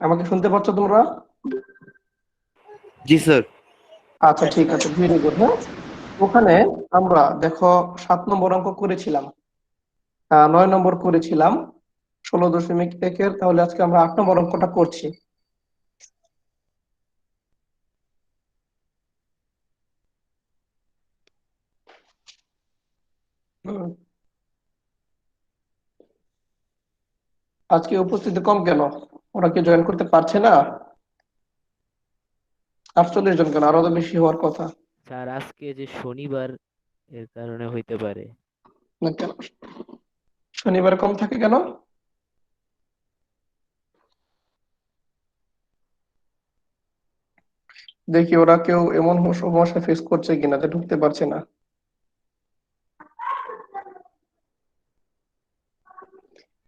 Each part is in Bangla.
আমাকে শুনতে পাচ্ছ তোমরা? জি স্যার। আচ্ছা, ঠিক আছে, ভেরি গুড। হ্যাঁ, ওখানে আমরা দেখো 7 নম্বর অঙ্ক করেছিলাম, 9 নম্বর করেছিলাম, 16.1-এর। তাহলে আজকে আমরা 8 নম্বর অঙ্কটা করছি। হুম, আজকে উপস্থিতি কম কেন? ওরা কি জয়েন করতে পারছে না? 48 জন কেন? আরো তো বেশি হওয়ার কথা। স্যার আজকে যে শনিবার এর কারণে হইতে পারে। না কেন? শনিবার কম থাকে কেন? দেখি ওরা কেউ এমন সমস্যা ফেস করছে কিনা যে ঢুকতে পারছে না।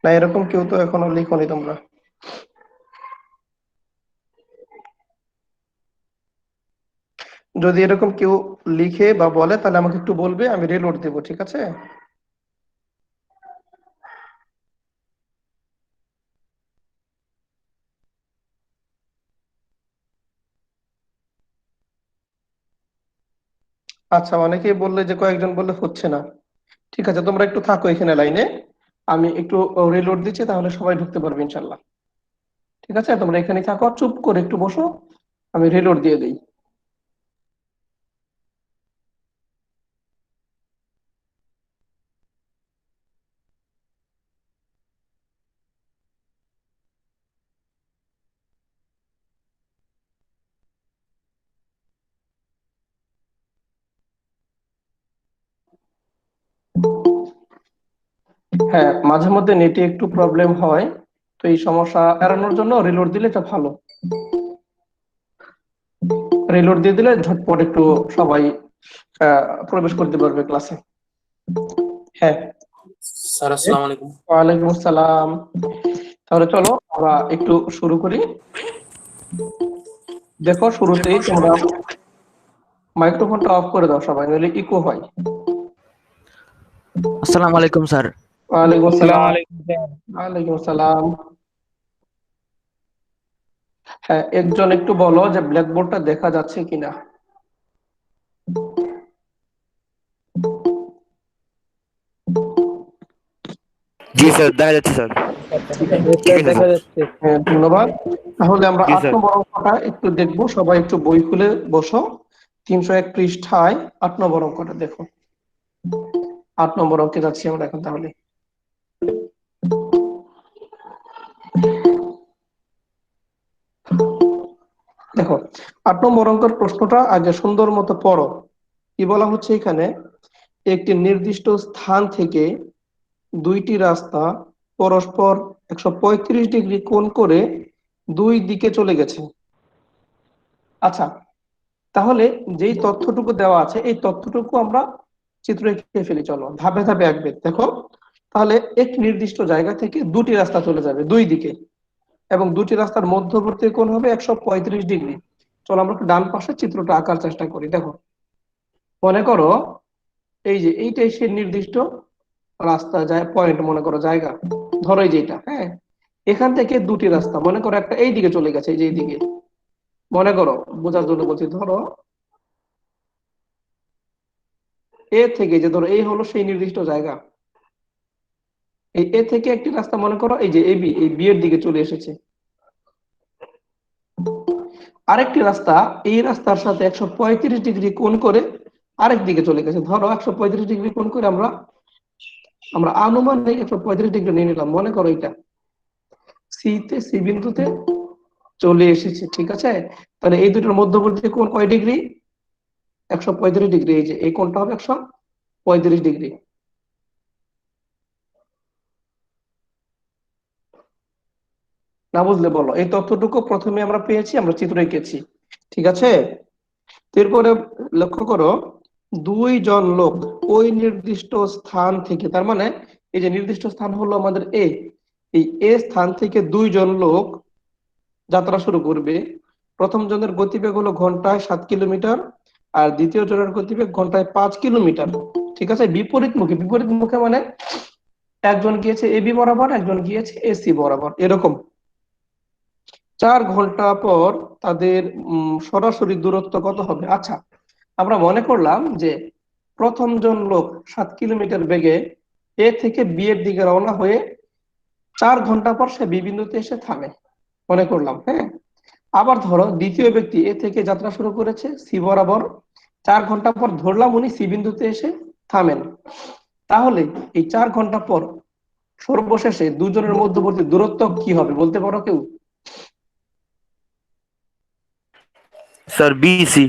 না, এরকম কেউ তো এখনো লিখোনি তোমরা। যদি এরকম কেউ লিখে বা বলে তাহলে আমাকে একটু বলবে, আমি রিলোড দেবো, ঠিক আছে? আচ্ছা, অনেকেই বললে যে কয়েকজন বললে হচ্ছে না। ঠিক আছে, তোমরা একটু থাকো এখানে লাইনে, আমি একটু রিলোড দিচ্ছি, তাহলে সবাই ঢুকতে পারবে ইনশাল্লাহ। ঠিক আছে, তোমরা এখানে থাকো, চুপ করে একটু বসো, আমি রিলোড দিয়ে দিই। হ্যাঁ, মাঝে মধ্যে নেটে একটু প্রবলেম হয়, তো এই সমস্যা এড়ানোর জন্য রিলোড দিলে এটা ভালো। রিলোড দিয়ে দিলে ঝটপট একটু সবাই প্রবেশ করতে পারবে ক্লাসে। হ্যাঁ। স্যার আসসালামু আলাইকুম। ওয়ালাইকুম আসসালাম। তাহলে চলো আমরা একটু শুরু করি। দেখো, শুরুতেই তোমরা মাইক্রোফোনটা অফ করে দাও সবাই, নইলে ইকো হয়। আসসালামু আলাইকুম স্যার। ওয়ালাইকুম আসসালামু আসসালাম। আলাইকুম স্যার। ওয়ালাইকুম আসসালাম। হ্যাঁ, একজন একটু বলো যে ব্ল্যাকবোর্ডটা দেখা যাচ্ছে কিনা। জি স্যার, দেখা যাচ্ছে স্যার। ঠিক আছে, ঠিক স্যার আছে দেখা স্যার। যাচ্ছে। হ্যাঁ, ধন্যবাদ। তাহলে আমরা জি আট স্যার। নম্বর অঙ্কটা একটু দেখবো, সবাই একটু বই খুলে বসো। 301 পৃষ্ঠায় 8 নম্বর অঙ্কটা দেখো। 8 নম্বর অঙ্কে যাচ্ছি আমরা এখন তাহলে। দেখো, 8 নম্বর অঙ্কের প্রশ্নটা আগে সুন্দর মতো পড়ো। কি বলা হচ্ছে এখানে? একটি নির্দিষ্ট স্থান থেকে দুইটি রাস্তা পরস্পর 135 ডিগ্রি কোণ করে দুই দিকে চলে গেছে। আচ্ছা, তাহলে যেই তথ্যটুকু দেওয়া আছে এই তথ্যটুকু আমরা চিত্র এঁকে ফেলি, চলো ধাপে ধাপে আঁকবে। দেখো, তাহলে এক নির্দিষ্ট জায়গা থেকে দুটি রাস্তা চলে যাবে দুই দিকে, এবং দুটি রাস্তার মধ্যবর্তী কোণ হবে 135 ডিগ্রি। চলো আমরা একটু ডান পাশের চিত্রটা আঁকার চেষ্টা করি। দেখো, মনে করো এই যে এইটাই সে নির্দিষ্ট রাস্তা যায় পয়েন্ট, মনে করো জায়গা, ধরো এই যে এটা, হ্যাঁ, এখান থেকে দুটি রাস্তা, মনে করো একটা এই দিকে চলে গেছে, এই যে এইদিকে, মনে করো, বোঝার জন্য বলছি, ধরো এ থেকে, যে ধরো এই হলো সেই নির্দিষ্ট জায়গা, এই এ থেকে একটি রাস্তা মনে করো এই যে এবি, এই বি এর দিকে চলে এসেছে। আরেকটি রাস্তা এই রাস্তার সাথে 135 ডিগ্রি কোণ করে আরেক দিকে চলে গেছে। ধরো 135 ডিগ্রি কোণ করে আমরা আমরা আনুমানিক 135 ডিগ্রি নিয়ে নিলাম, মনে করো এটা সি বিন্দুতে চলে এসেছে, ঠিক আছে? তাহলে এই দুটোর মধ্যবর্তী কোণ কয় ডিগ্রি? 135 ডিগ্রি। এই যে এই কোণটা হবে 135 ডিগ্রি। না বুঝলে বলো, এই তথ্যটুকু প্রথমে আমরা পেয়েছি, আমরা চিত্র এঁকেছি, ঠিক আছে? এরপরে লক্ষ্য করো, দুইজন লোক ওই নির্দিষ্ট স্থান থেকে, তার মানে এই যে নির্দিষ্ট স্থান হলো আমাদের এ, এই এ স্থান থেকে দুইজন লোক যাত্রা শুরু করবে। প্রথম জনের গতিবেগ হলো ঘন্টায় 7 কিলোমিটার, আর দ্বিতীয় জনের গতিবেগ ঘন্টায় 5 কিলোমিটার। ঠিক আছে, বিপরীত মুখে, বিপরীত মুখে মানে একজন গিয়েছে এবি বরাবর, একজন গিয়েছে এসি বরাবর, এরকম। 4 ঘন্টা পর তাদের সরাসরি দূরত্ব কত হবে? আচ্ছা, আমরা মনে করলাম যে প্রথম জন লোক 7 কিলোমিটার বেগে এ থেকে বি এর দিকে রওনা হয়ে 4 ঘন্টা পর সে বি বিন্দুতে এসে থামে, মনে করলাম। হ্যাঁ, আবার ধরো দ্বিতীয় ব্যক্তি এ থেকে যাত্রা শুরু করেছে সি বরাবর, 4 ঘন্টা পর ধরলাম উনি সি বিন্দুতে এসে থামেন। তাহলে এই 4 ঘন্টা পর সর্বশেষে দুজনের মধ্যবর্তী দূরত্ব কি হবে বলতে পারো কেউ? Sir BC.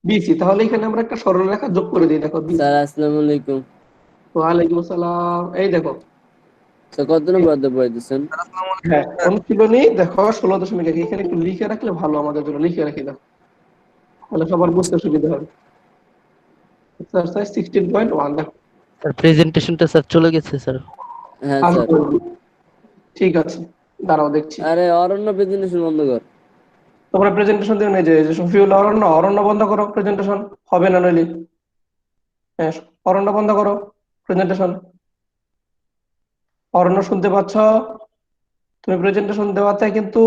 বিসি। তাহলে এখানে আমরা একটা সরলরেখা যোগ করে দিই, দেখো বিসি। স্যার আসসালামু আলাইকুম। ওয়ালাইকুম আসসালাম। এই দেখো, স্যার কত নম্বর অধ্যায় পড়াইতেছেন? হ্যাঁ অনুশীলনী দেখো 16.1, এখানে একটু লিখে রাখলে ভালো, আমাদের জন্য লিখে রাখি দাও, তাহলে সবার বুঝতে সুবিধা হবে। এক্সারসাইজ 16.1 দেখো। স্যার প্রেজেন্টেশনটা স্যার চলে গেছে স্যার। হ্যাঁ স্যার। আসবে। ঠিক আছে, দাঁড়াও দেখছি। আরে অরণ্য প্রেজেন্টেশন বন্ধ কর। তোমরা প্রেজেন্টেশন দিও না, যে শফিউল অরণ্য, অরণ্য বন্ধ করো, প্রেজেন্টেশন হবে না নইলে। হ্যাঁ, অরণ্য বন্ধ করো প্রেজেন্টেশন। অরণ্য শুনতে পাচ্ছ? তুমি প্রেজেন্টেশন দেওয়াতে কিন্তু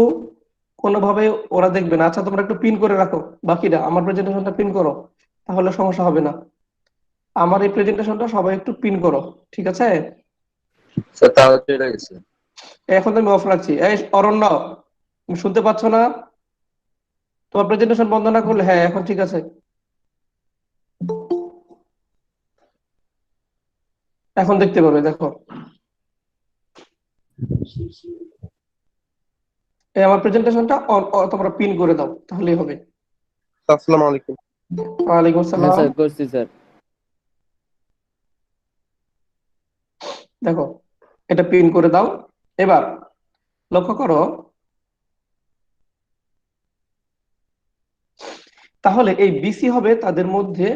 কোনোভাবে ওরা দেখবে না। আচ্ছা, তোমরা একটু পিন করে রাখো, বাকিরা আমার প্রেজেন্টেশনটা পিন করো, তাহলে সমস্যা হবে না। আমার এই প্রেজেন্টেশনটা সবাই একটু পিন করো, ঠিক আছে? স্যার তাহলে চলে গেছে। এখন তো আমি অফ রাখছি। এই অরণ্য, তুমি শুনতে পাচ্ছ না? তোমার প্রেজেন্টেশন বন্ধ না করলে, হ্যাঁ এখন ঠিক আছে, এখন দেখতে পাবে। দেখো, এই আমার প্রেজেন্টেশনটা তোমরা পিন করে দাও, তাহলেই হবে। আসসালামু আলাইকুম। ওয়ালাইকুম হ্যাঁ আসসালাম। স্যার করছি স্যার। দেখো, এটা পিন করে দাও। এবার লক্ষ্য করো, তাহলে এই বিসি হবে তাদের মধ্যে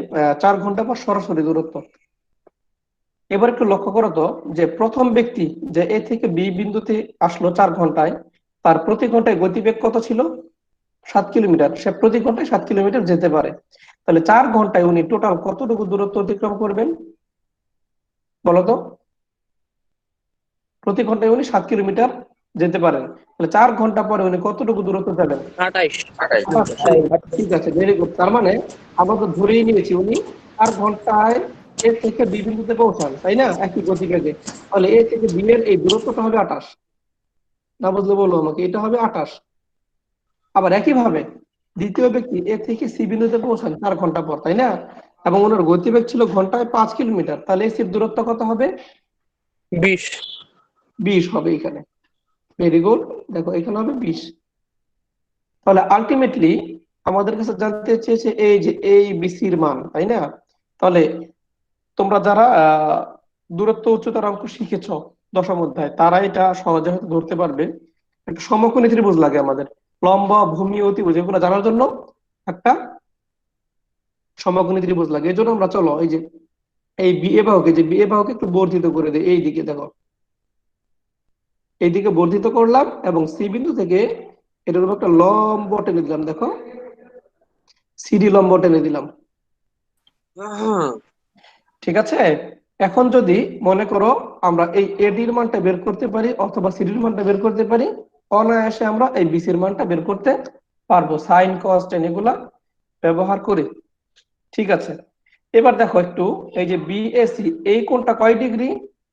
4 ঘন্টা পর সরাসরি দূরত্ব। এবার একটু লক্ষ্য করো তো, যে প্রথম ব্যক্তি যে এ থেকে বি বিন্দুতে আসলো 4 ঘন্টায়, তার প্রতি ঘন্টায় গতিবেগ কত ছিল? 7 কিলোমিটার। সে প্রতি ঘন্টায় 7 কিলোমিটার যেতে পারে। তাহলে 4 ঘন্টায় উনি টোটাল কতটুকু দূরত্ব অতিক্রম করবেন বলতো? প্রতি ঘন্টায় উনি 7 কিলোমিটার যেতে পারেন, তাহলে 4 ঘন্টা পরে উনি কতটুকু দূরত্ব যাবেন? 28। 28। ঠিক আছে, ভেরি গুড। তার মানে আমরা তো ধরেই নিয়েছি উনি 4 ঘন্টায় এ থেকে বি বিন্দুতে পৌঁছান, তাই না, একই গতিবেগে। তাহলে এ থেকে বি এর এই দূরত্বটা হবে 28। না বুঝলে বলো আমাকে, এটা হবে 28। আবার একইভাবে দ্বিতীয় ব্যক্তি এ থেকে সি বিন্দুতে পৌঁছান 4 ঘন্টা পর, তাই না, এবং ওনার গতিবেগ ছিল ঘন্টায় 5 কিলোমিটার, তাহলে এসির দূরত্ব কত হবে? 20। 20 হবে এখানে। Very good. দেখো, এখানে হবে 20। তাহলে আলটিমেটলি আমাদের কাছে জানতে চেয়েছে এই যে এই বিসির মান, তাই না? তাহলে তোমরা যারা দূরত্ব উচ্চতার অঙ্ক শিখেছো দশম অধ্যায়, তারা এটা সহজে হয়তো ধরতে পারবে। একটা সমকোণী ত্রিভুজ লাগে আমাদের, লম্ব ভূমি অতিভুজ, এগুলো জানার জন্য একটা সমকোণী ত্রিভুজ লাগে। এই জন্য আমরা চলো এই যে এই বিএ বাহুকে, যে বিএ বাহুকে একটু বর্ধিত করে দিই। এই দিকে দেখো, এইদিকে বর্ধিত করলাম এবং সি বিন্দু থেকে এটার উপর একটা লম্ব টেনে দিলাম। দেখো, সিডি লম্ব টেনে দিলাম, ঠিক আছে? এখন যদি মনে করো আমরা এই এডির মানটা বের করতে পারি অথবা সিডির মানটা বের করতে পারি, অনায়াসে আমরা এই বিসির মানটা বের করতে পারবো সাইন কস টেন এগুলা ব্যবহার করে, ঠিক আছে? এবার দেখো একটু, এই যে বিএসি এই কোণটা কয় ডিগ্রি?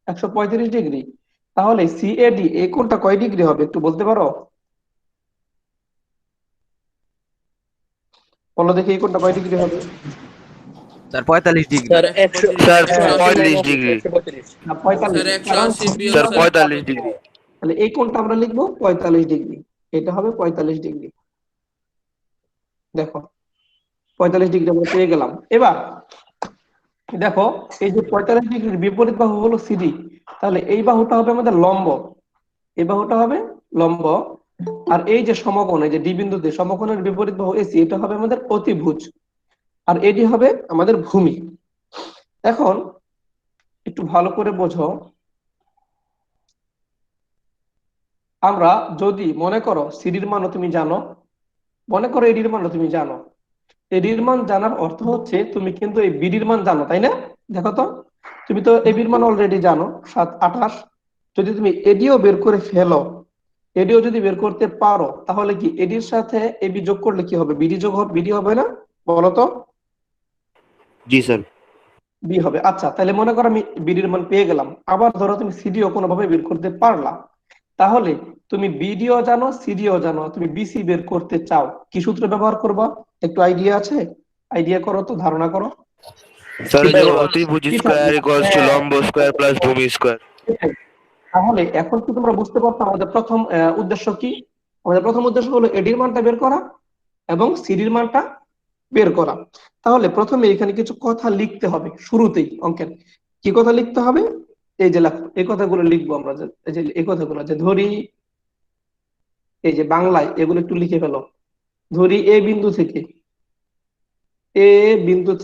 135 ডিগ্রি। তাহলে সিএডি এই কোণটা কয় ডিগ্রি হবে একটু বলতে পারো? বলো দেখি, এই কোণটা কয় ডিগ্রি হবে? Sir 45 degree. Sir 100 sir 180 45 degree. 45। Sir 180 বিয়োগ স্যার 45 ডিগ্রি। তাহলে এই কোণটা আমরা লিখবো 45 ডিগ্রি। এটা হবে 45 ডিগ্রি। দেখো, 45 ডিগ্রি আমরা পেয়ে গেলাম। এবার দেখো, এই যে 45 ডিগ্রির বিপরীত বাহু হলো সিডি, তাহলে এই বাহুটা হবে আমাদের লম্ব, এই বাহুটা হবে লম্ব। আর এই যে সমকোণ, এই যে ডি বিন্দুতে সমকোণের বিপরীত বাহু এসি, এটা হবে আমাদের অতিভুজ, আর এটি হবে আমাদের ভূমি। এখন একটু ভালো করে বোঝো, আমরা যদি মনে করো সিডির মানও তুমি জানো, মনে করো এডির মানও তুমি জানো, এডির মান জানার অর্থ হচ্ছে তুমি কিন্তু এই বিডির মান জানো, তাই না? দেখো তো, তুমি তো এবির মান অলরেডি জানো 28। যদি তুমি এডিও বের করে ফেলো, এডিও যদি বের করতে পারো তাহলে কি এডির সাথে এবি যোগ করলে কি হবে? বিডি যোগ হবে, বিডি হবে না? বলো তো। জি স্যার। বি হবে। আচ্ছা, তাহলে মনে করো আমি বিডির মান পেয়ে গেলাম, আবার ধরো তুমি সিডিও কোনোভাবে বের করতে পারলা, তাহলে তুমি বিডিও জানো, সিডিও জানো, তুমি বিসি বের করতে চাও, কি সূত্র ব্যবহার করবা? একটু আইডিয়া আছে? আইডিয়া করো তো, ধারণা করো। স্যার কি ওই যে থাকবে? অতিভুজ কি স্কয়ার থাকবে? ইকুয়ালস টু হ্যাঁ, লম্ব স্কয়ার প্লাস ভূমি স্কয়ার। সেটাই। তাহলে এখন কি তোমরা বুঝতে পারছো আমাদের প্রথম উদ্দেশ্য কি? আমাদের প্রথম উদ্দেশ্য হলো এডির মানটা বের করা এবং সিডির মানটা বের করা। তাহলে প্রথমে এখানে কিছু কথা লিখতে হবে শুরুতেই অঙ্কের। কি কথা লিখতে হবে? এই যে লেখো, এই কথাগুলো লিখবো আমরা, এই যে এই কথাগুলো, যে ধরি, এই যে বাংলায় এগুলো একটু লিখে ফেলো। ধরি এ বিন্দু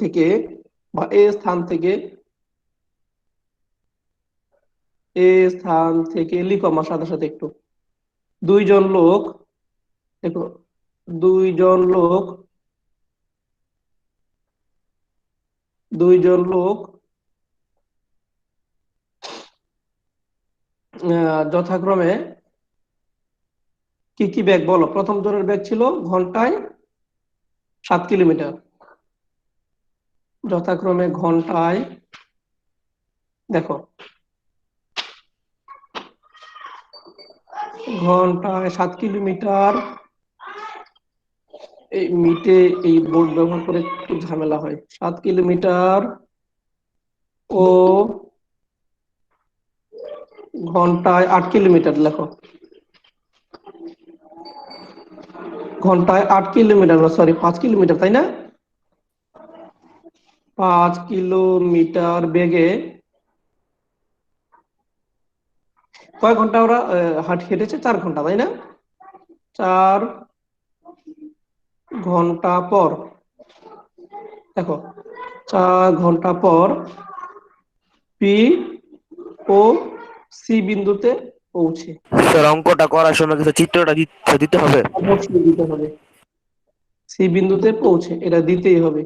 থেকে বা এ স্থান থেকে লিখো আমার সাথে সাথে একটু। দুইজন লোক, দেখো, দুইজন লোক দুইজন লোক যথাক্রমে কি কি বেগ বলো? প্রথম জনের বেগ ছিল ঘন্টায় 7 কিলোমিটার, যথাক্রমে দেখো ঘন্টায় 7 কিলোমিটার। এই মিটে এই বোর্ড ব্যবহার করে একটু ঝামেলা হয়। 7 কিলোমিটার ও ঘন্টায় 8 কিলোমিটার লেখো। ঘন্টায় 8 কিলোমিটার, সরি 5 কিলোমিটার, তাই না? 5 কিলোমিটার বেগে কয় ঘন্টা ওরা হেঁটেছে? 4 ঘন্টা, তাই না? 4 ঘন্টা পর, দেখো, 4 ঘন্টা পর পি ও সি বিন্দুতে পৌঁছে। স্যার অঙ্কটা করার সময় কিছু চিত্রটা দিতে হবে। অবশ্যই দিতে হবে। সি বিন্দুতে পৌঁছে, এটা দিতেই হবে।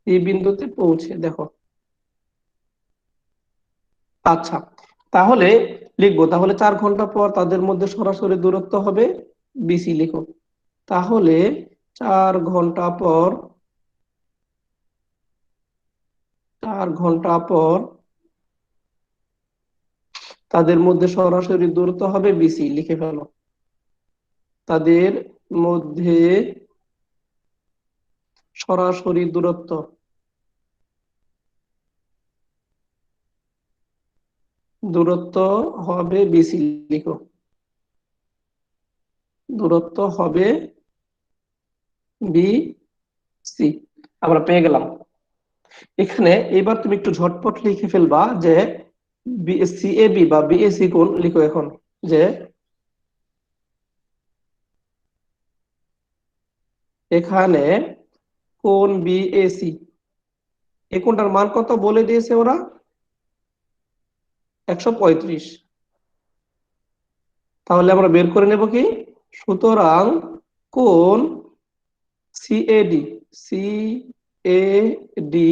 সি বিন্দুতে পৌঁছে, দেখো। আচ্ছা, তাহলে লিখবো, তাহলে 4 ঘন্টা পর তাদের মধ্যে সরাসরি দূরত্ব হবে বিসি, লিখো। তাহলে 4 ঘন্টা পর 4 ঘন্টা পর তাদের মধ্যে সরাসরি দূরত্ব হবে বিসি, লিখে ফেলো। তাদের মধ্যে সরাসরি দূরত্ব হবে বিসি, লিখো। দূরত্ব হবে বিসি, আমরা পেয়ে গেলাম। এখানে এবার তুমি একটু ঝটপট লিখে ফেলবা যে সিএবি বা বিএসি কোণ, লিখো এখন, যে এখানে কোণ বিএসি, এই কোণটার মান কত বলে দিয়েছে ওরা? 135। তাহলে আমরা বের করে নেব কি? সুতরাং কোণ সিএডি সিএডি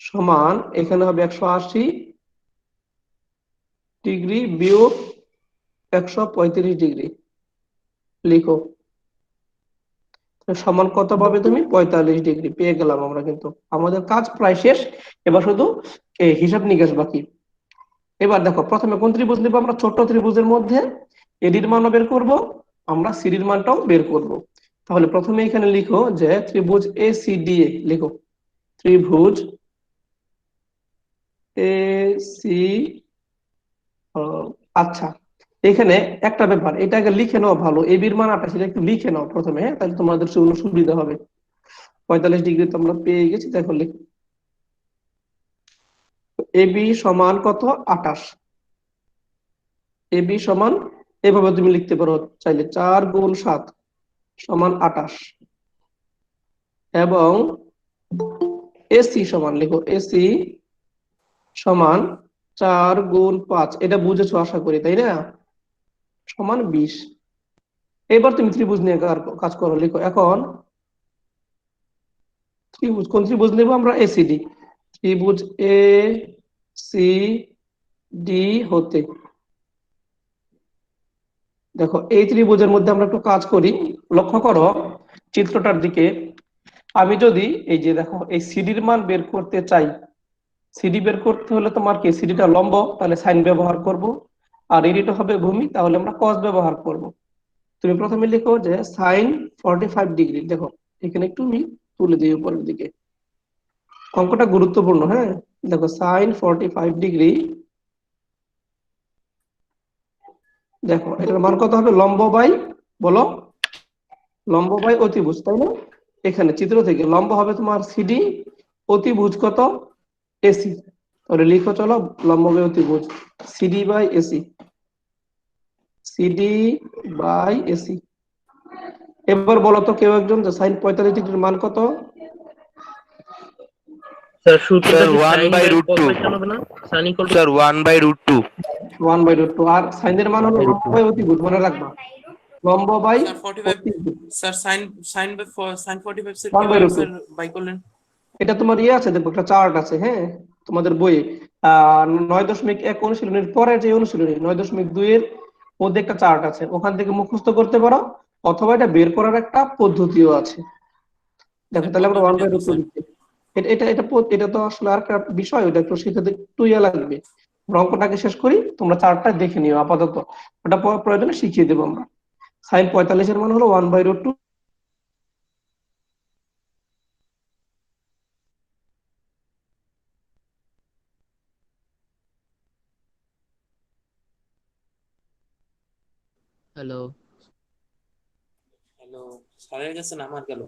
সমান এখানে হবে 180 ডিগ্রি বিয়োগ 135 ডিগ্রি, লিখো। সমান কত পাবে তুমি? 45 ডিগ্রি পেয়ে গেলাম আমরা, কিন্তু আমাদের কাজ প্রায় শেষ। এবার শুধু হিসাব নিকাশ বাকি। এবার দেখো, প্রথমে কোন ত্রিভুজ নিব আমরা? ছোট ত্রিভুজের মধ্যে এডির মানও বের করব, আমরা সিডির মানটাও বের করব। তাহলে প্রথমে এখানে লিখো যে ত্রিভুজ এ সি ডি এ, লিখো ত্রিভুজ এ সি। আচ্ছা, এখানে একটা ব্যাপার, এটা আগে লিখে নাও ভালো, এবির মান 28, এটা একটু লিখে নাও প্রথমে, হ্যাঁ, তাহলে তোমাদের জন্য সুবিধা হবে। 45 ডিগ্রি তো আমরা পেয়ে গেছি, দেখো লিখো এবি সমান কত? 28। এবি সমান, এভাবে তুমি লিখতে পারো চাইলে, 4 গুণ 7 সমান 28, এবং এসি সমান, লিখো এসি সমান 4 গুণ 5, এটা বুঝেছো আশা করি, তাই না? সমান 20। এবার তুমি ত্রিভুজ নিয়ে কাজ করো, লিখো এখন ত্রিভুজ, কোন ত্রিভুজ নেবো আমরা? এসিডি। ত্রিভুজ এ সি ডি হতে দেখো এই ত্রিভুজের মধ্যে আমরা একটু কাজ করি। লক্ষ্য করো চিত্রটার দিকে। আমি যদি এই যে দেখো এই সিডির মান বের করতে চাই, সিডি বের করতে হলে তোমার কি সিডিটা লম্ব, তাহলে সাইন ব্যবহার করব। আর এডিটা হবে ভূমি, তাহলে আমরা কস ব্যবহার করব। তুমি প্রথমে লিখো যে সাইন 45 ডিগ্রি। দেখো এখানে একটু আমি তুলে দিই উপরের দিকে, অঙ্কটা গুরুত্বপূর্ণ। হ্যাঁ, দেখো সাইন 45 ডিগ্রি। দেখো এটার মান কত হবে? লম্ব বাই, বলো, লম্ব বাই অতিভুজ, তাই না? এখানে চিত্র থেকে লম্ব হবে তোমার সিডি, অতিভুজ কত? এসি। তাহলে লিখো চলো, লম্ব বাই অতিভুজ CD by AC, CD by AC. এবার বলো তো কেউ একজন যে সাইন 45 ডিগ্রির মান কত? স্যার সূত্রটা স্যার কি 1 sine by by root cos 2। By tan হবে না? সাইন ইকুয়াল টু স্যার 1 বাই রুট 2। 1/√2। আর সাইনের মান হলো লম্ব বাই অতিভুজ, মনে রাখবা, লম্ব বাই স্যার 45 অতিভুজ। Sir sine 45 sir one by কিভাবে রুট টু স্যার বাই করলেন? এটা তোমার ইয়ে আছে, দেখো একটা চার্ট আছে, হ্যাঁ, তোমাদের বইয়ে 9.1 অনুশীলনের পরে যে অনুশীলনী 9.2 এর মধ্যে একটা চার্ট আছে, ওখান থেকে মুখস্থ করতে পারো, অথবা এটা বের করার একটা পদ্ধতিও আছে। দেখো স্যার তাহলে আমরা ওয়ান পদ্ধতিটা বাই কি রুট টু স্যার? লিখছি। এটা তো আসলে আর একটা বিষয়, ওটা একটু শিখতে একটু ইয়ে লাগবে। অঙ্কটাকে শেষ করি, তোমরা চার্টটা দেখে নিও আপাতত, ওটা প্রয়োজনে শিখিয়ে দেবো আমরা। সাইন 45 এর মান হলো 1/√2। হ্যালো। হ্যালো, স্যারের কাছে না আমার গেল।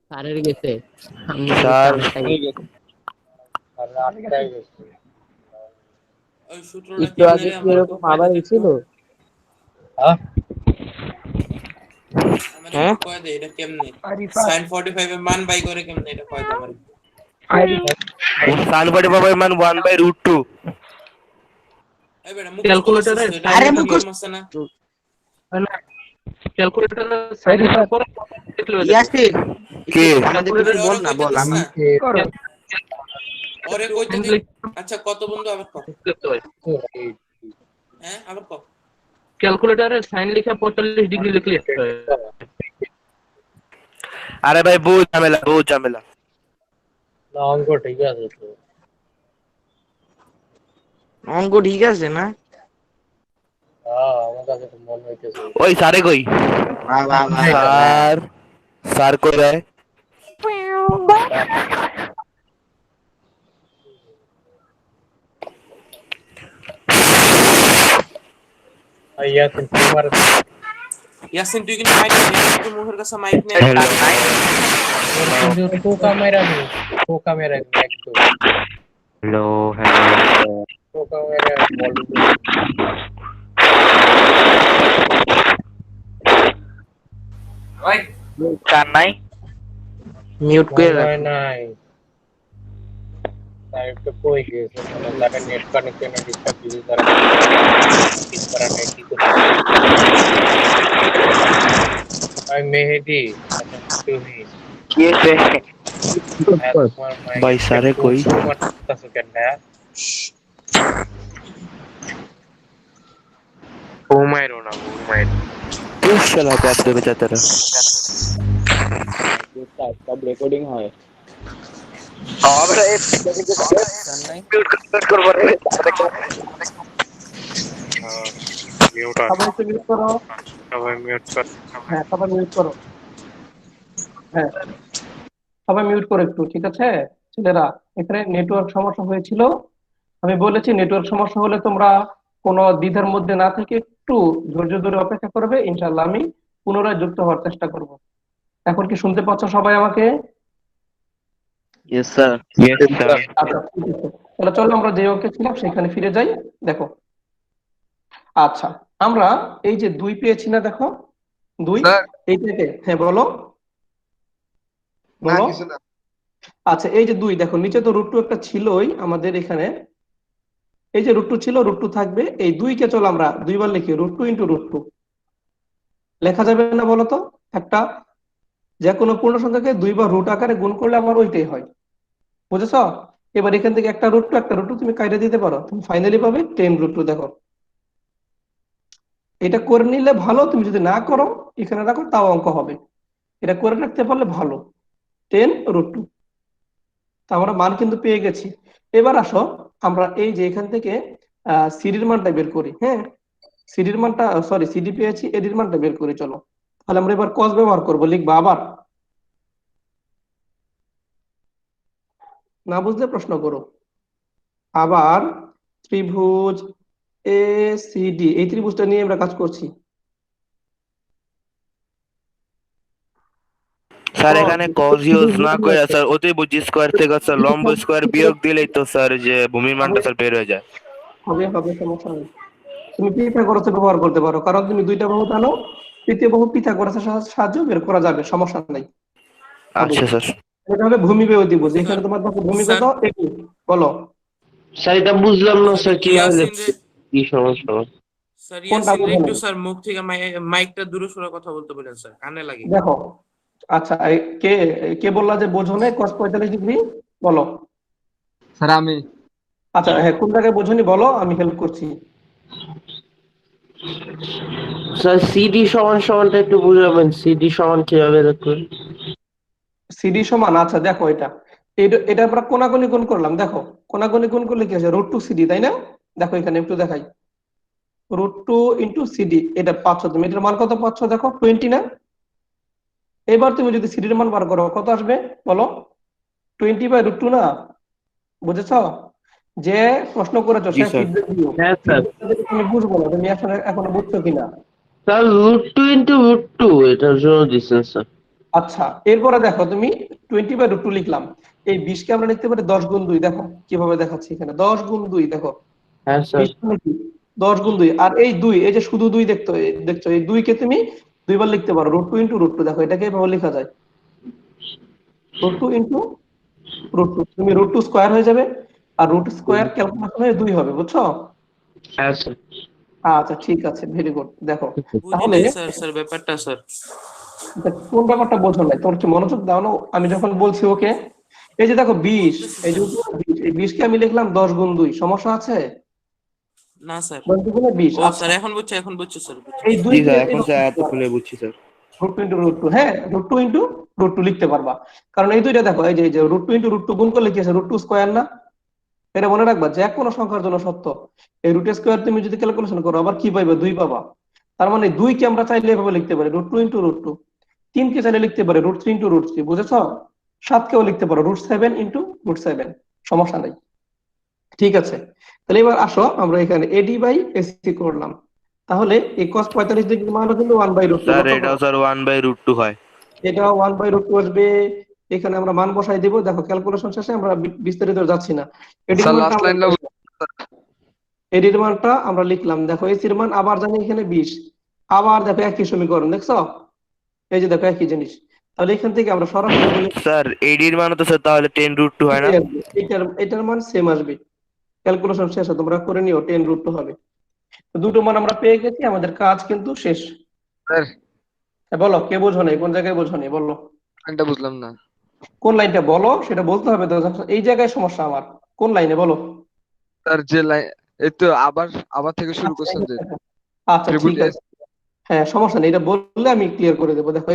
স্যারের গেছে, আমি স্যার ওই সূত্রটা একটু কেমনে আগে রে কি আমার একটু এরকম কয় আবার দে একটু। হয়েছিল? আমার একটু কয় দে এটা কেমনে? সাইন 45 এর মান বাই করে কেমনে এটা কয় দে আমার একটু। সাইন 45 এর মান 1 বাই রুট 2। এই বেটা মুখস্থ করছিস ক্যালকুলেটরে তো, এটা সাইন একটা লিখে নিয়ম আছে না? ক্যালকুলেটরে সাইন লিখার পরে লিখলে হয়ে যাবে। ইয়াসিন কে? ক্যালকুলেটরে আরে ওরে কইতে দিস না, ওরে কইতে সাইন দি। লিখতে আচ্ছা কত বন্ধু আবার কও। হয়। হ্যাঁ আবার কও। ক্যালকুলেটরে সাইন লিখে 45 ডিগ্রি লিখলে হয়। আরে ভাই বহুত ঝামেলা, বহুত ঝামেলা। অঙ্ক ঠিক আছে না? ওই স্যারে কই? বাহ বাহ বাহ বাহ বাহ। স্যার, স্যার কই যায়? ইয়াসিন তুই কিন্তু মাইক নে, ইয়াসিন তুই মুখের কাছে মাইক নে। হ্যালো। Hello, hello. কার নাই? মিউট করে রাখ। কি হয়েছে? ভাই স্যারে কই? তুই শালা ব্যাপ দেবে চাতারা। সব রেকর্ডিং হয়। আমরা এই মিউট করবো রে। সবাই একটু মিউট করো। হ্যাঁ সবাই মিউট করো। হ্যাঁ সবাই মিউট করো একটু, ঠিক আছে ছেলেরা? এখানে নেটওয়ার্ক সমস্যা হয়েছিল, আমি বলেছি নেটওয়ার্ক সমস্যা হলে তোমরা কোনো দ্বিধার মধ্যে না থেকে একটু ধৈর্য ধরে অপেক্ষা করবে, ইনশাল্লাহ আমি পুনরায় যুক্ত হওয়ার চেষ্টা করব। এখন কি শুনতে পাচ্ছ সবাই আমাকে? Yes sir. Yes sir. আচ্ছা ঠিক আছে, তাহলে চলো আমরা যে অঙ্কে ছিলাম সেখানে ফিরে যাই। দেখো, আচ্ছা, আমরা এই যে 2 পেয়েছি না, দেখো 2, স্যার এই থেকে, হ্যাঁ বলো না বলো। কিছু না। আচ্ছা এই যে 2, দেখো নিচে তো √2 একটা ছিলই আমাদের এখানে, এই যে √2 ছিল, √2 থাকবে, এই 2 কে চলো আমরা দুইবার লিখি, √2 ইন্টু √2। লেখা যাবে না বলো তো? একটা যে কোনো পূর্ণ সংখ্যাকে দুইবার রুট আকারে গুণ করলে আমার ওইটাই হয়, বুঝেছো? এবার এখান থেকে একটা √2 তুমি কাইটা দিতে পারো, তুমি ফাইনালি পাবে 10√2। দেখো এটা করে নিলে ভালো, তুমি যদি না করো এখানে রাখো তাও অঙ্ক হবে। এটা করে রাখতে পারলে ভালো। 10√2। তা আমরা মান কিন্তু পেয়ে গেছি। এবার আসো আমরা এই যে এখান থেকে সিডির মানটা বের করি। হ্যাঁ, সিডির মানটা, সরি সিডি পেয়েছি, এডির মানটা বের করি। চলো তাহলে আমরা এবার কস ব্যবহার করবো, লিখবা আবার, না বুঝলে প্রশ্ন করো। আবার ত্রিভুজ এ সিডি, এই ত্রিভুজটা নিয়ে আমরা কাজ করছি। স্যার এখানে কজ ইউজ না করে স্যার অতিভুজ স্কোয়ার থেকে স্যার লম্ব স্কোয়ার বিয়োগ দিলেই তো স্যার যে ভূমির মানটা স্যার বের হয়ে যায়। হবে হবে, সমস্যা নেই। তুমি পিথাগোরাসের ব্যবহার করতে পারো, কারণ তুমি দুইটা বাহু টানো, তৃতীয় বাহু পিথাগোরাসের সাহায্য বের করা যাবে, সমস্যা নাই। হবে। আচ্ছা স্যার। এটা হবে ভূমি ব্যয় ত্রিভুজ। স্যার এখানে তোমার দেখো ভূমি কত, স্যার একই। বলো স্যার এটা বুঝলাম না স্যার কিভাবে ইয়াসিন লিখছে কি সমস্যা স্যার কোনটা ইয়াসিন রে বোঝো একটু নাই? স্যার মুখ থেকে মাইকটা দূরে সরে কথা বলতে বলেন স্যার, কানে লাগে। দেখো, আচ্ছা কে কে বললা যে বোঝো নাই cos 45 ডিগ্রি? বলো। স্যার আমি। আচ্ছা হ্যাঁ, কোন জায়গায় বোঝোনি বলো, আমি হেল্প করছি। স্যার সিডি সমান সমানটা একটু বুঝাবেন, সিডি সমান কিভাবে লিখবেন? সিডি সমান, আচ্ছা দেখো এটা আমরা কোনাকুনি গুণ করলাম। দেখো কোনাকুনি গুণ করলে কি আছে, √2 সিডি, তাই না? দেখো এখানে একটু দেখাই, √2 ইন্টু সিডি, এটা পাচ্ছ তুমি। এটার মান কত পাচ্ছ দেখো, 20 না? এবার তুমি যদি সিডির মান বার করো কত আসবে বলো, 20/√2 না? বুঝেছ? যে প্রশ্ন করেছো জি সে স্যার। ফিডব্যাক দিও। হ্যাঁ স্যার। তুমি বুঝবো না, তুমি আসলে এখনো বুঝছো কিনা। স্যার √2 ইন্টু √2 এটার জন্য দিচ্ছেন স্যার। আচ্ছা এরপরে দেখো তুমি 20/√2 লিখলাম, এই 20 কে আমরা লিখতে পারি 10 গুণ 2। দেখো কিভাবে দেখাচ্ছি এখানে, 10 গুণ 2। দেখো হ্যাঁ স্যার। 20 মানে কি, 10 গুণ 2। আর এই 2, এই যে শুধু 2 দেখছো, এই 2 কে তুমি দুইবার লিখতে পারো, √2 ইন্টু √2। দেখো এটাকে এভাবে লেখা যায়, √2 ইন্টু √2। তুমি √2 স্কয়ার হয়ে যাবে, আর রুট স্কয়ার ক্যালকুলেশন হয়ে 2 হবে, বুঝছো? হ্যাঁ স্যার। আচ্ছা ঠিক আছে, ভেরি গুড। দেখো বুঝি তাহলে নাই স্যার, স্যার ব্যাপারটা স্যার। কোন ব্যাপারটা বোঝো নাই, তোর কি মনোযোগ দাও না আমি যখন বলছি? ওকে, এই যে দেখো 20, বুঝতেছি এই যে স্যার। 20, এই 20 কে আমি লিখলাম 10 গুণ 2, সমস্যা আছে? না স্যার। 10 গুণে 20। ও আচ্ছা স্যার এখন বুঝছি স্যার, বুঝছি। এই 2 জি কে স্যার, এখন স্যার এতক্ষণে বুঝছি স্যার। √2 ইন্টু √2, হ্যাঁ √2 ইন্টু √2 লিখতে পারবা, কারণ এই দুইটা দেখো, এই যে √2 ইন্টু √2 গুণ করলে কি আছে, √2 স্কয়ার না? এটা মনে রাখবা, যে কোনো সংখ্যার জন্য সত্য। এই রুট স্কয়ার তুমি যদি ক্যালকুলেশন করো আবার কি পাইবা, 2 পাবা। তার মানে 2 কে আমরা চাইলে এভাবে লিখতে পারি, √2 ইন্টু √2। 3 কে চাইলে লিখতে পারি √3 ইন্টু √3, বুঝেছো? 7 কেও লিখতে পারো √7 ইন্টু √7, সমস্যা নাই। ঠিক আছে, তাহলে এবার আসো আমরা এখানে এডি বাই এসি করলাম। তাহলে এই cos 45 ডিগ্রি মান কিন্তু 1/√2, স্যার লক্ষ্য এটাও করো। স্যার 1/√2 হয়। এটা 1/√2 আসবে। এখানে আমরা মান বসাই দিব, দেখো ক্যালকুলেশন শেষে আমরা বিস্তারিত যাচ্ছি না। এডির স্যার মানটা লাস্ট আমরা, লাইনটা এডির মানটা আমরা লিখলাম। দেখো এসির মান আবার জানি এখানে 20, আবার দেখো একই সমীকরণ, দেখছো? এই যে দেখো একই জিনিস। তাহলে এখান থেকে আমরা সরাসরি বলি স্যার এডির মান তো স্যার তাহলে 10√2 হয় না? এটার মান সেম আসবে। ক্যালকুলেশন শেষে তোমরা করে নিও, 10√2 হবে। তো দুটো মান আমরা পেয়ে গেছি, আমাদের কাজ কিন্তু শেষ। স্যার হ্যাঁ, বলো কে বোঝো নাই, কোন জায়গায় বোঝো নাই বলো। লাইনটা বুঝলাম না। কোন লাইনটা বলো সেটা বলতে হবে তো, এই জায়গায় সমস্যা আমার। কোন লাইনে বলো? স্যার যে লাইন, এই তো আবার আবার থেকে শুরু আচ্ছা করছেন যে আচ্ছা ত্রিভুজ ঠিক আছে, হ্যাঁ সমস্যা নেই, এটা বললে আমি ক্লিয়ার করে দেবো। দেখো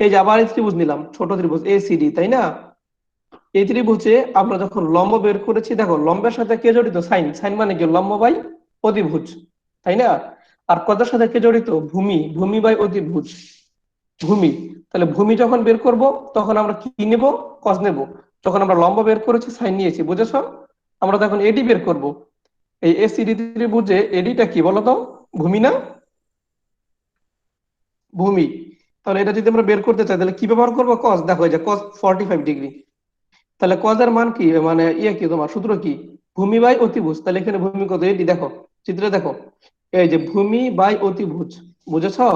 এই যে আবার এই ত্রিভুজ নিলাম, ছোট ত্রিভুজ এসিডি, তাই না? এই ত্রিভুজে আমরা যখন লম্ব বের করেছি, দেখো লম্বের সাথে কে জড়িত, সাইন। সাইন মানে কি, লম্ব বাই অতিভুজ, তাই না? আর কদের সাথে কে জড়িত, ভূমি। ভূমি বাই অতিভুজ, ভূমি। তাহলে ভূমি যখন বের করব তখন আমরা কি নেব, কস নেব। যখন আমরা লম্ব বের করেছি সাইন নিয়েছি, বুঝেছো? আমরা তখন এডি বের করব। এই এসিডি ত্রিভুজে এডিটা কি বলতো, ভূমি না? ভূমি। তাহলে এটা যদি আমরা বের করতে চাই তাহলে কি ব্যবহার করবো, কস। দেখো এই যে cos 45 ডিগ্রি, তাহলে cos এর মান কি, মানে কি তোমার সূত্র কি, ভূমি বাই অতিভুজ। তাহলে এখানে ভূমি কত, এডি। দেখো চিত্রে দেখো, এই যে ভূমি বাই অতিভুজ, বুঝেছো?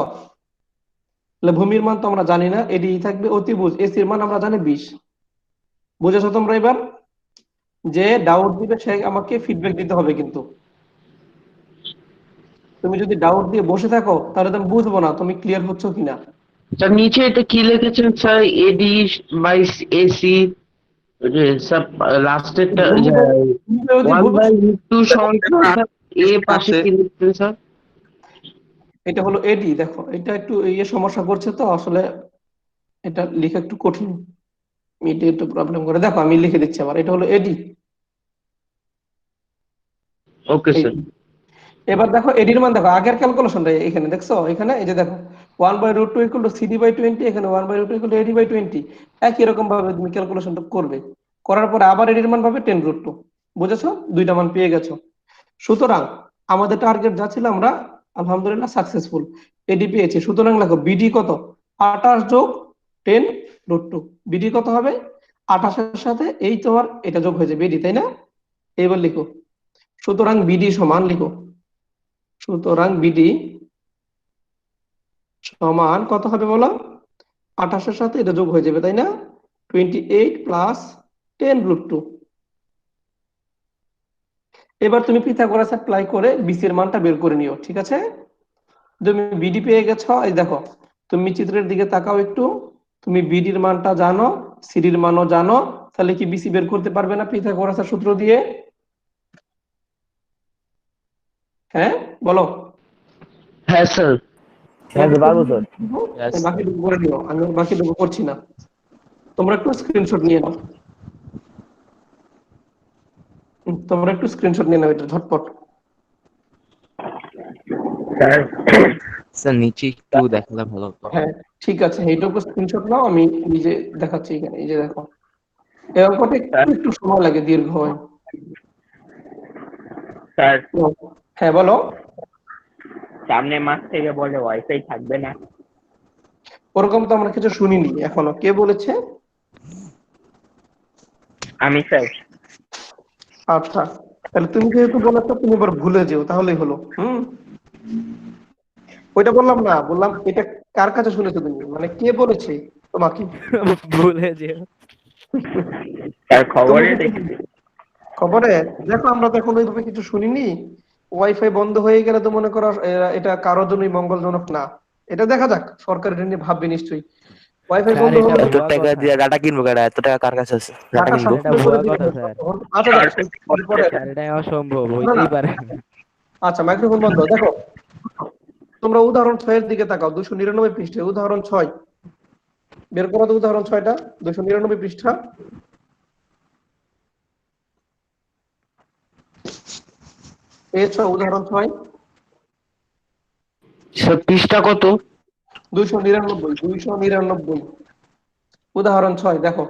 তাহলে ভূমির মান তো আমরা জানি না, এডি থাকবে। অতিভুজ এসির মান আমরা জানি 20। বুঝেছো তোমরা এবার? যে ডাউট দিবে সে আমাকে ফিডব্যাক দিতে হবে কিন্তু। তুমি যদি ডাউট দিয়ে বসে থাকো তাহলে তো আমি বুঝবো না তুমি ক্লিয়ার হচ্ছ কিনা। স্যার নিচে এটা কি লিখেছেন sir, AD by AC, sir লাস্টেরটা ভূমি বাই ওয়ান অতিভুজ বাই √2 সমান স্যার, এ পাশে আছে কি লিখছেন স্যার? এটা হলো এডি। দেখো এটা একটু সমস্যা করছে, তো আসলে এটা লেখা একটু কঠিন, মিটে একটু প্রবলেম করে। দেখো আমি লিখে দিচ্ছি আবার, এটা হলো এডি। ओके এই सर। এবার দেখো এডির মান দেখো, আগের ক্যালকুলেশনটা এখানে দেখছো, এখানে এই যে দেখো 1/√2 ইকুয়াল টু CD/20, এখানে 1/√2 ইকুয়াল টু AD/20। একই রকম ভাবে তুমি ক্যালকুলেশনটা করবে, করার পরে আবার এডির মান পাবে 10√2। বুঝেছো? দুইটা মান পেয়ে গেছো। সুতরাং আমাদের টার্গেট যা ছিল, আমরা আলহামদুলিল্লাহ সাকসেসফুল, এডি পেয়েছি। সুতরাং দেখো বিডি কত, 28 যোগ 10√2। বিডি কত হবে, 28 এর সাথে এই তোমার এটা যোগ হয়ে যাবে বিডি, তাই না? এবার লিখো, সুতরাং বিডি সমান লিখো, সুতরাং বিডি সমান কত হবে বলো, 28 এর সাথে এটা যোগ হয়ে যাবে, তাই না? 28 প্লাস 10√2। এবার তুমি পিথাগোরাস অ্যাপ্লাই করে বিসি এর মানটা বের করে নিও, ঠিক আছে? তুমি বিডি পেয়ে গেছো, এই দেখো তুমি চিত্রের দিকে তাকাও একটু, তুমি বিডির মানটা জানো, সিডির মানও জানো, তাহলে কি বিসি বের করতে পারবে না পিথাগোরাসের সূত্র দিয়ে? হ্যাঁ বলো। है सर। হ্যাঁ স্যার, পারবো স্যার। Yes, বাকিটুকু করে নিও, আমি বাকিটুকু করছি না। তোমরা একটু স্ক্রিনশট নিয়ে নাও, তোমরা একটু স্ক্রিনশট নিয়ে নাও এটা ঝটপট। স্যার নিচে একটু দেখালে ভালো হতো। হ্যাঁ ঠিক আছে, এইটুকু স্ক্রিনশট নাও, আমি নিজে দেখাচ্ছি এখানে। এই যে দেখো, এই অঙ্কটা একটু একটু সময় লাগে, দীর্ঘ হয়। স্যার হ্যাঁ বলো। সামনে মাস থেকে বলে ওয়াইফাই থাকবে না। ওরকম তো আমরা কিছু শুনিনি এখনো, কে বলেছে? আমি স্যার। আচ্ছা, তাহলে তুমি যেহেতু বলেছো, তুমি এবার ভুলে যেও, তাহলেই হলো। ওইটা বললাম না, বললাম এটা কার কাছে শুনেছো তুমি, মানে কে বলেছে তোমাকে? ভুলে যে স্যার তুমি খবরে কিছু দেখছি। খবরে দেখো, আমরা তো এখন ওইভাবে কিছু শুনিনি। ওয়াইফাই বন্ধ হয়ে গেলে তো মনে করো এটা কারোর জন্যই মঙ্গলজনক না। এটা দেখা যাক, সরকার এটা নিয়ে ভাববে নিশ্চয়ই। ওয়াইফাই স্যার বন্ধ এটা হলে এত ভুয়া টাকা কথা। দিয়ে ডাটা কিনবো কেডা? এত টাকা কার কাছে আছে? ডাটা ঢাকা কিনবো। স্যার এটা সবকিছু করে ভুয়া দিবে। কথা স্যার। আচ্ছা দেখো, এরপরে স্যার এটা অসম্ভব না, না, হইতেই পারে না। আচ্ছা মাইক্রোফোন বন্ধ। দেখো তোমরা উদাহরণ 6 এর দিকে তাকাও, 299 পৃষ্ঠে উদাহরণ 6। বের করো তো উদাহরণ 6টা, 299 পৃষ্ঠা। পেয়েছো উদাহরণ 6? सर पृष्ठा কত? 299, 299 উদাহরণ 6 দেখো।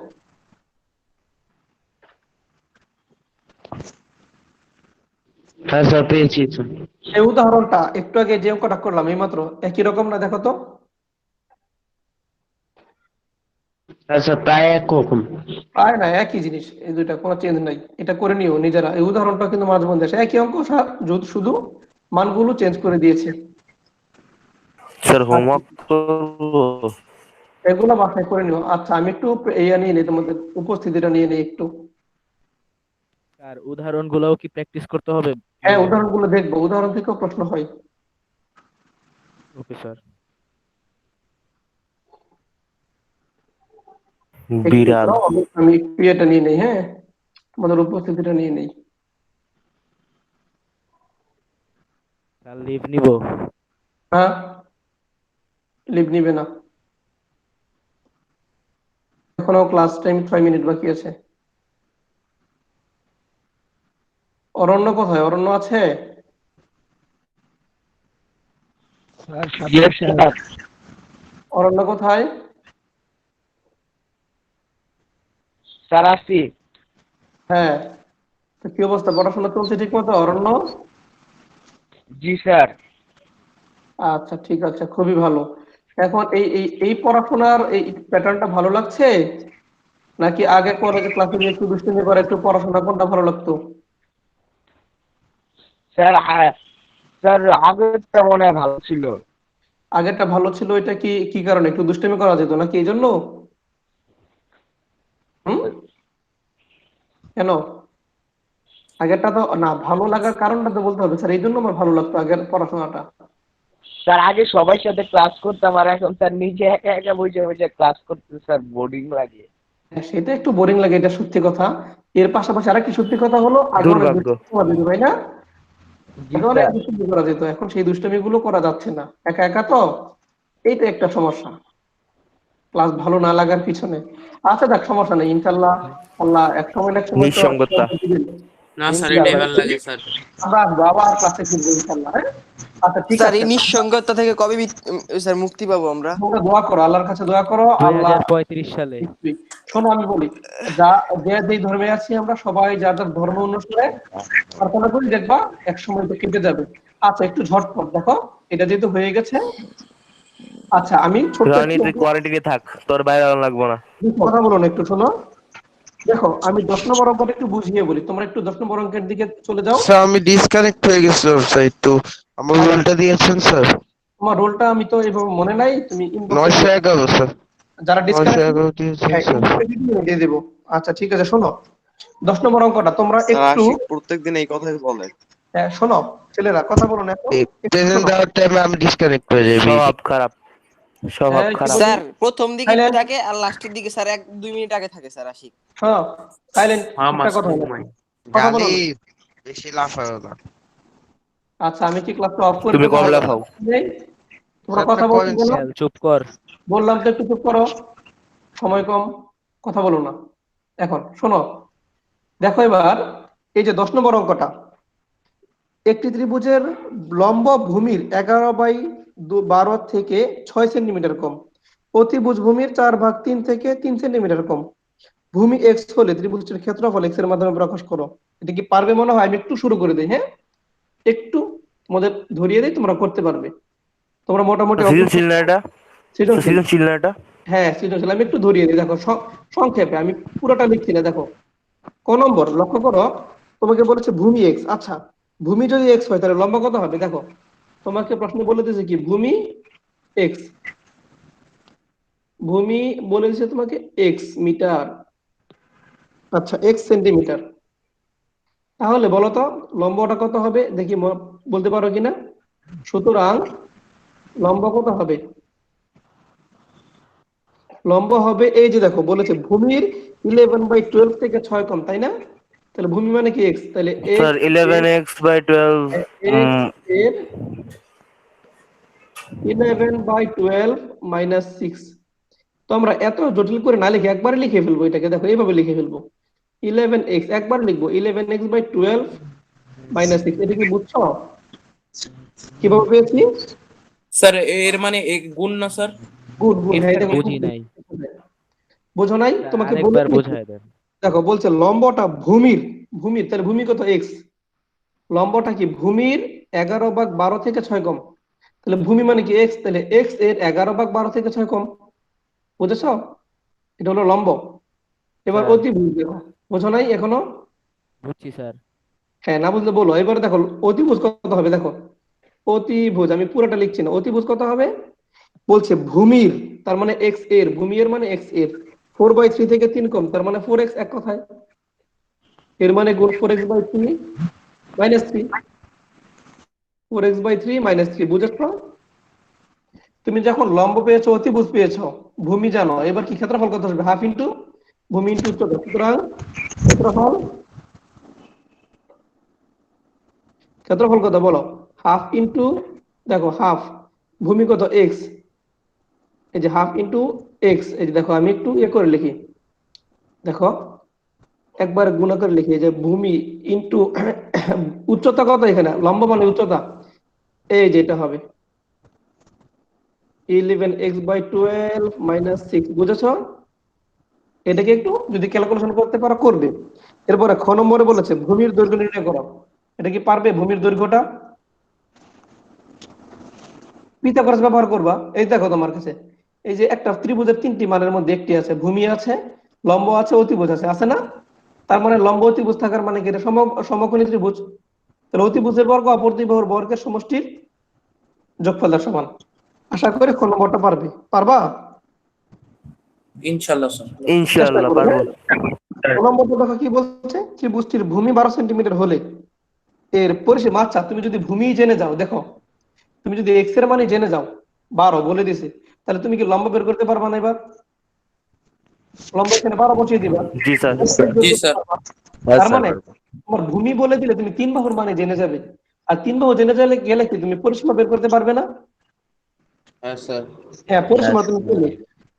হ্যাঁ স্যার পেয়েছি স্যার। এই উদাহরণটা একটু আগে যে অঙ্কটা করলাম এই মাত্র, একই রকম না? দেখো তো। হ্যাঁ স্যার প্রায় একরকম। প্রায় না, একই জিনিস, এই দুইটা কোনো চেঞ্জ নাই। এটা করে নিও নিজেরা, এই উদাহরণটা কিন্তু মাঝে মধ্যে আসে, একই অঙ্ক, শুধু মানগুলো চেঞ্জ করে দিয়েছে। স্যার আচ্ছা, হোমওয়ার্ক করবো? এগুলো বাসায় করে নিও। আচ্ছা আমি একটু ইয়া নিয়ে নিই, তোমাদের উপস্থিতিটা নিয়ে নিই একটু। স্যার উদাহরণগুলোও কি প্র্যাকটিস করতে হবে? হ্যাঁ উদাহরণগুলো দেখবো, উদাহরণ থেকেও প্রশ্ন হয়। Okay sir. একটু বিড়াল। দাঁড়াও, আমি একটু এটা নিয়ে নেই, হ্যাঁ তোমাদের উপস্থিতিটা নিয়ে নেই। স্যার লিভ নিব। হ্যাঁ, লিভ নিবে না, এখনো ক্লাস টাইম 6 মিনিট বাকি আছে। অরণ্য কোথায়? অরণ্য আছে? অরণ্য কোথায়? স্যার আসছি। হ্যাঁ, তো কি অবস্থা, পড়াশোনা চলছে ঠিক মতো অরণ্য? জি স্যার। আচ্ছা ঠিক আছে, খুবই ভালো। এখন এই এই এই পড়াশোনার এই প্যাটার্নটা ভালো লাগছে, নাকি আগে কলেজে ক্লাসে গিয়ে একটু দুষ্টুমি করে একটু পড়াশোনা, কোনটা ভালো লাগতো? স্যার স্যার আগেরটা মনে হয় ভালো ছিল। আগেরটা ভালো ছিল, এটা কি কি কারণে, একটু দুষ্টুমি করা যেত নাকি এই জন্য? হুম, কেন? আগেরটা তো না, ভালো লাগার কারণটা তো বলতে হবে স্যার, এই জন্য আমার ভালো লাগতো আগের পড়াশোনাটা। স্যার আগে সবার সাথে ক্লাস করতাম, আর এখন স্যার নিজে একা একা বসে বসে ক্লাস করতে স্যার বোরিং লাগে। হ্যাঁ, সেটা একটু বোরিং লাগে, এটা সত্যি কথা। এর পাশাপাশি আরেকটি সত্যি কথা হলো, আগে অনেক দুর্ভাগ্য। বেশি সময় দিত, তাই না? জি আগে অনেক স্যার। দুষ্টুমি করা যেত, এখন সেই দুষ্টুমি গুলো করা যাচ্ছে না, একা একা তো, এইটা একটা সমস্যা ক্লাস ভালো না লাগার পিছনে। আচ্ছা দেখ, সমস্যা নেই, ইনশাল্লাহ আল্লাহ এক সময় না এক সময় তো নিঃসঙ্গতা। দিবেন। না স্যার, এটাই ইনশাআল্লাহ ভালো লাগে স্যার। আমরা আসবো আবার ক্লাসে ফিরবো ইনশাল্লাহ, হ্যাঁ? আচ্ছা ঠিক স্যার আছে, এই নিঃসঙ্গতা থেকে কবে স্যার মুক্তি পাবো আমরা? তোমরা দোয়া করো, আল্লাহর কাছে দোয়া করো, আল্লাহ 2035 সালে। শোনো আমি বলি, যা যে যেই ধর্মে আছি আমরা সবাই যার যার ধর্ম অনুসারে প্রার্থনা করি, দেখবা এক সময় তো কেটে যাবে। আচ্ছা একটু ঝটপট দেখো, এটা যেহেতু হয়ে গেছে। আচ্ছা আমি ছোট্ট রনি একটু তুই কোয়ালিটিতে থাক, তোর বাইরে লাগবো না। কথা বলো না, একটু শোনো। দেখো আমি 10 নম্বর অঙ্কটা একটু বুঝিয়ে বলি, তোমরা একটু 10 নম্বর অঙ্কের দিকে চলে যাও। স্যার আমি ডিসকানেক্ট হয়ে গেছিলাম স্যার, একটু আমার রোলটা দিয়েছেন স্যার। তোমার রোলটা আমি তো এভাবে মনে নাই, তুমি ইনবক্সে 911 স্যার, যারা ডিসকানেক্ট 911 দিয়েছেন স্যার। দিয়ে দেবো। আচ্ছা ঠিক আছে, শোনো 10 নম্বর অঙ্কটা তোমরা স্যার একটু আশিক প্রত্যেকদিন এই কথাই বলে। শোনো, ছেলেরা কথা বলো না এখন, একটু প্রেজেন্ট শোনো। দেওয়ার টাইমে আমি ডিসকানেক্ট হয়ে যাই। স্বভাব খারাপ, স্বভাব কি খারাপ। বলবি? স্যার প্রথম দিকে একটু সাইলেন্ট, থাকে আর লাস্টের দিকে স্যার 1-2 মিনিট আগে থাকে স্যার আশিক। শোনো সাইলেন্ট, হ্যাঁ একটা মাস্টার কথা বলো, ঘুমাই। কথা বলো গালি না। বেশি লাফায় না। আচ্ছা আমি কি ক্লাসটা অফ করে তুমি দেবো? কম লাফাও। তোমরা আচ্ছা, কথা বলছো করেন কেন? স্যার। খেয়াল, চুপ কর। বললাম তো একটু চুপ করো, সময় কম, কথা বলো না। এখন শোনো, দেখো এবার এই যে 10 নম্বর অঙ্কটা, একটি ত্রিভুজের লম্ব ভূমির 11/12 থেকে 6 সেন্টিমিটার কম, অতিভুজ ভূমির 4/3 থেকে 3 সেন্টিমিটার কম, ভূমি এক্স হলে ত্রিভুজটির ক্ষেত্রফল এক্স এর মাধ্যমে প্রকাশ করো। এটা কি পারবে মনে হয়? আমি একটু শুরু করে দিই, হ্যাঁ, একটু তোমাদের ধরিয়ে দিই, তোমরা করতে পারবে। তোমরা মোটামুটি সৃজনশীল না এটা? সৃজনশীল, সৃজনশীল না এটা? হ্যাঁ সৃজনশীল। আমি একটু ধরিয়ে দিই, দেখো সংক্ষেপে, আমি পুরোটা লিখছি না। দেখো ক নম্বর লক্ষ্য করো, তোমাকে বলেছে ভূমি এক্স। আচ্ছা ভূমি যদি এক্স হয় তাহলে লম্বা কত হবে? দেখো তোমাকে প্রশ্ন বলে দিয়েছে কি ভূমি এক্স, ভূমি বলে দিয়েছে তোমাকে এক্স মিটার, আচ্ছা এক্স সেন্টিমিটার। তাহলে বলো তো লম্বটা কত হবে, দেখি বলতে পারো কিনা। সুতরাং লম্ব কত হবে? লম্ব হবে এই যে দেখো বলেছে ভূমির 11/12 থেকে 6 কম, তাই না? তাহলে ভূমি মানে কি এক্স, তাহলে স্যার 11x/12 এক্স এর 11/12 মাইনাস 6। তো আমরা এত জটিল করে না লিখে একবারে লিখে ফেলবো, এটাকে দেখো এইভাবে লিখে ফেলবো, 11x একবার লিখবো 11x/12 মাইনাস 6। এটা কি বুঝছো কিভাবে পেয়েছি? স্যার এর মানে এক গুণ না স্যার? গুড গুড, হ্যাঁ এটা বুঝি নাই, বোঝো নাই, তোমাকে বলে আরেকবার বোঝায় দেন। দেখো বলছে লম্বটা ভূমির, ভূমির তাহলে ভূমি কত এক্স, লম্বটা কি ভূমির 11/12 থেকে 6 কম, তাহলে ভূমি মানে কি এক্স, তাহলে এক্স এর 11/12 থেকে 6 কম। বুঝেছো? এটা হলো লম্ব। এবার স্যার অতিভুজ দেখো, বোঝো নাই এখনো? বুঝছি স্যার। হ্যাঁ না বুঝলে বলো। এবার দেখো অতিভুজ কত হবে, দেখো অতিভুজ, আমি পুরোটা লিখছি না, অতিভুজ কত হবে বলছে ভূমির, তার মানে এক্স এর, ভূমি এর মানে এক্স এর 4/3 থেকে 3 কম, তার মানে 4x এক কথায়, এর মানে গুণ 4x/3 মাইনাস 3, 4x/3 মাইনাস 3। বুঝেছো? তুমি যখন লম্ব পেয়েছো অতিভুজ পেয়েছো ভূমি জানো, এবার কি ক্ষেত্রফল কত আসবে? হাফ ইন্টু ভূমি ইন্টু উচ্চতা। সুতরাং ক্ষেত্রফল, ক্ষেত্রফল কত বলো? হাফ ইন্টু, দেখো হাফ, ভূমি কত এক্স, এই যে হাফ ইন্টু এক্স, এই যে দেখো আমি একটু ইয়ে করে লিখি, দেখো একবার গুণ করে লিখি, এই যে ভূমি ইন্টু উচ্চতা কত, এখানে লম্ব মানে উচ্চতা, এই যে এটা হবে 11x/12 মাইনাস 6। বুঝেছো? এটাকে একটু যদি ক্যালকুলেশন করতে পারো করবে। এরপরে খ নম্বরে বলেছে ভূমির দৈর্ঘ্য নির্ণয় করো। এটা কি পারবে ভূমির দৈর্ঘ্যটা? পিথাগোরাস ব্যবহার করবা। এই দেখো তোমার কাছে এই যে একটা ত্রিভুজের 3টি মানের মধ্যে একটি আছে, ভূমি আছে, লম্ব আছে, অতিভুজ আছে, আছে না? তার মানে লম্ব অতিভুজ থাকার মানে কি এটা সমকোণী ত্রিভুজ, তাহলে অতিভুজের বর্গ অপর দুই বাহুর বর্গের সমষ্টির যোগফলের সমান। আশা করি খ নম্বরটা পারবে, পারবা? ইনশাআল্লাহ স্যার। চেষ্টা ইনশাআল্লাহ করো, পারবো। হ্যাঁ? খ নম্বরটা দেখো কি বলছে, ত্রিভুজটির ভূমি 12 সেন্টিমিটার হলে এর পরিসীমা, আচ্ছা তুমি যদি ভূমি জেনে যাও, দেখো তুমি যদি এক্স এর মানে জেনে যাও 12 বলে দিছে, তাহলে তুমি কি লম্ব বের করতে পারবা না? এবার লম্ব এখানে 12 বসিয়ে দিবা, জি স্যার। জি স্যার। তার মানে তোমার ভূমি বলে দিলে তুমি 3 বাহুর মানে জেনে যাবে। আর 3 বাহু জেনে গেলে কি তুমি পরিসীমা বের করতে পারবে না? হ্যাঁ স্যার। হ্যাঁ, পরিসীমা তুমি পেলে।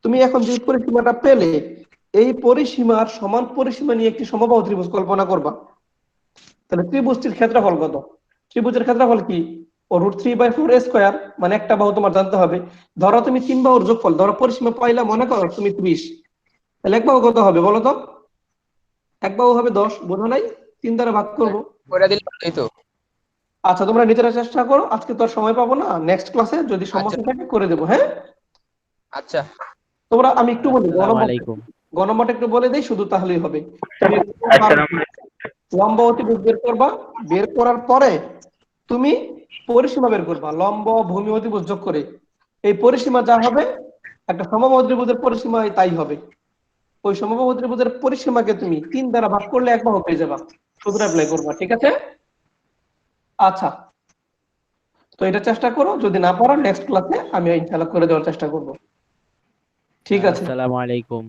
তুমি এখন যে পরিসীমাটা পেলে, এই পরিসীমার সমান পরিসীমা নিয়ে একটি সমবাহু ত্রিভুজ কল্পনা করবা। তাহলে ত্রিভুজটির ক্ষেত্রফল কত? ত্রিভুজের ক্ষেত্রফল কি? √3/4 মানে একটা বাহু তোমার জানতে হবে। ধরো তুমি 3 বাহুর যোগফল, ধরো পরিসীমা পাইলা মনে করো তুমি 30, তাহলে এক বাহু কত হবে বলো তো? এক বাহু হবে 10, বোঝো নাই? 3 দ্বারা ভাগ করবো। করে দিলে ভালোই তো। আচ্ছা, তোমরা নিজেরা চেষ্টা করো, আজকে তো আর সময় পাবো না, নেক্সট ক্লাসে যদি সমস্যা থাকে করে দেবো। হ্যাঁ, আচ্ছা তোমরা আমি একটু বলি, আসসালামু আলাইকুম। গণমাটা একটু বলে দেই, শুধু তাহলেই হবে। তুমি লম্ব অতিভুজ বের করবা, বের করার পরে তুমি পরিসীমা বের করবা, লম্ব ভূমি অতিভুজ যোগ করে। এই পরিসীমা যা হবে একটা সমবাহু ত্রিভুজের পরিসীমা তাই হবে। ওই সমবাহু ত্রিভুজের পরিসীমাকে তুমি 3 দ্বারা ভাগ করলে এক বাহু পেয়ে যাবা। সূত্র অ্যাপ্লাই করবা, ঠিক আছে? আচ্ছা, তো এটা চেষ্টা করো, যদি না পারো নেক্সট ক্লাসে আমি ইনশাআল্লাহ করে দেওয়ার চেষ্টা করব। ঠিক আছে। আসসালামু আলাইকুম।